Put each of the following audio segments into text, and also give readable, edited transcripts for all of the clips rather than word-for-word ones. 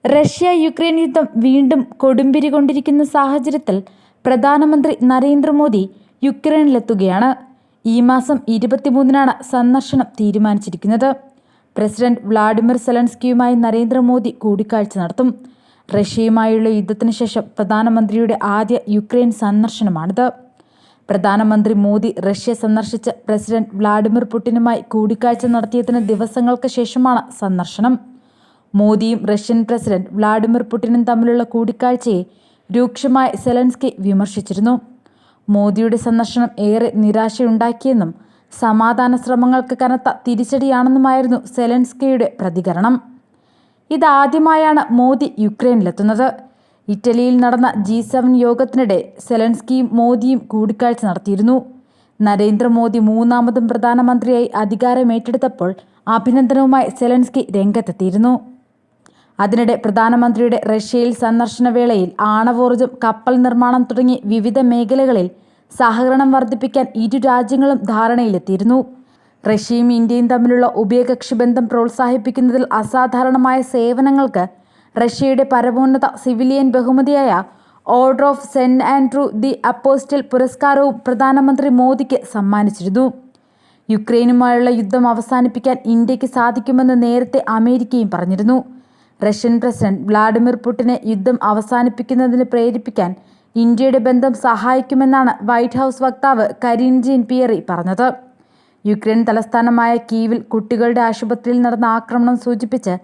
Russia Ukraine യുദ്ധം വീണ്ടും കൊടുമ്പിരി കൊണ്ടിരിക്കുന്ന സാഹചര്യത്തിൽ പ്രധാനമന്ത്രി നരേന്ദ്രമോദി യുക്രൈനിലെത്തുകയാണ്. ഈ മാസം 23-നാണ് സന്ദർശനം തീരുമാനിച്ചിരിക്കുന്നത്. പ്രസിഡന്റ് വ്ളാഡിമിർ സെലൻസ്കിയുമായി നരേന്ദ്രമോദി കൂടിക്കാഴ്ച നടത്തും. റഷ്യയുമായുള്ള യുദ്ധത്തിന് ശേഷം പ്രധാനമന്ത്രിയുടെ ആദ്യ യുക്രൈൻ സന്ദർശനമാണിത്. പ്രധാനമന്ത്രി മോദി റഷ്യ സന്ദർശിച്ച് പ്രസിഡന്റ് വ്ളാഡിമിർ പുടിനുമായി കൂടിക്കാഴ്ച നടത്തിയതിന് ദിവസങ്ങൾക്ക് ശേഷമാണ് സന്ദർശനം. മോദിയും റഷ്യൻ പ്രസിഡന്റ് വ്ളാഡിമിർ പുടിനും തമ്മിലുള്ള കൂടിക്കാഴ്ചയെ രൂക്ഷമായി സെലൻസ്കി വിമർശിച്ചിരുന്നു. മോദിയുടെ സന്ദർശനം ഏറെ നിരാശയുണ്ടാക്കിയെന്നും സമാധാന ശ്രമങ്ങൾക്ക് കനത്ത തിരിച്ചടിയാണെന്നുമായിരുന്നു സെലൻസ്കിയുടെ പ്രതികരണം. ഇതാദ്യമായാണ് മോദി യുക്രൈനിലെത്തുന്നത്. ഇറ്റലിയിൽ നടന്ന G7 യോഗത്തിനിടെ സെലൻസ്കിയും മോദിയും കൂടിക്കാഴ്ച നടത്തിയിരുന്നു. നരേന്ദ്രമോദി മൂന്നാമതും പ്രധാനമന്ത്രിയായി അധികാരമേറ്റെടുത്തപ്പോൾ അഭിനന്ദനവുമായി സെലൻസ്കി രംഗത്തെത്തിയിരുന്നു. അതിനിടെ പ്രധാനമന്ത്രിയുടെ റഷ്യയിൽ സന്ദർശന വേളയിൽ ആണവോർജ്ജം, കപ്പൽ നിർമ്മാണം തുടങ്ങി വിവിധ മേഖലകളിൽ സഹകരണം വർദ്ധിപ്പിക്കാൻ ഇരു രാജ്യങ്ങളും ധാരണയിലെത്തിയിരുന്നു. റഷ്യയും ഇന്ത്യയും തമ്മിലുള്ള ഉഭയകക്ഷി ബന്ധം പ്രോത്സാഹിപ്പിക്കുന്നതിൽ അസാധാരണമായ സേവനങ്ങൾക്ക് റഷ്യയുടെ പരമോന്നത സിവിലിയൻ ബഹുമതിയായ order of Saint Andrew the apostle പുരസ്കാരവും പ്രധാനമന്ത്രി മോദിക്ക് സമ്മാനിച്ചിരുന്നു. യുക്രൈനുമായുള്ള യുദ്ധം അവസാനിപ്പിക്കാൻ ഇന്ത്യക്ക് സാധിക്കുമെന്ന് നേരത്തെ അമേരിക്കയും പറഞ്ഞിരുന്നു. റഷ്യൻ പ്രസിഡന്റ് വ്ളാഡിമിർ പുടിനെ യുദ്ധം അവസാനിപ്പിക്കുന്നതിന് പ്രേരിപ്പിക്കാൻ ഇന്ത്യയുടെ ബന്ധം സഹായിക്കുമെന്നാണ് വൈറ്റ് ഹൗസ് വക്താവ് കരീൻ ജീൻ പിയറി പറഞ്ഞത്. യുക്രൈൻ തലസ്ഥാനമായ കീവിൽ കുട്ടികളുടെ ആശുപത്രിയിൽ നടന്ന ആക്രമണം സൂചിപ്പിച്ച്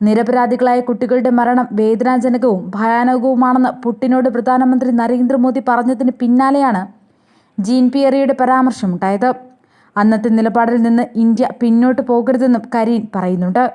നിരപരാധികളായ കുട്ടികളുടെ മരണം വേദനാജനകവും ഭയാനകവുമാണെന്ന് പുടിനോട് പ്രധാനമന്ത്രി നരേന്ദ്രമോദി പറഞ്ഞതിന് പിന്നാലെയാണ് ജീൻ പിയറിയുടെ പരാമർശമുണ്ടായത്. അന്നത്തെ നിലപാടിൽ നിന്ന് ഇന്ത്യ പിന്നോട്ട് പോകരുതെന്നും കരീൻ പറയുന്നുണ്ട്.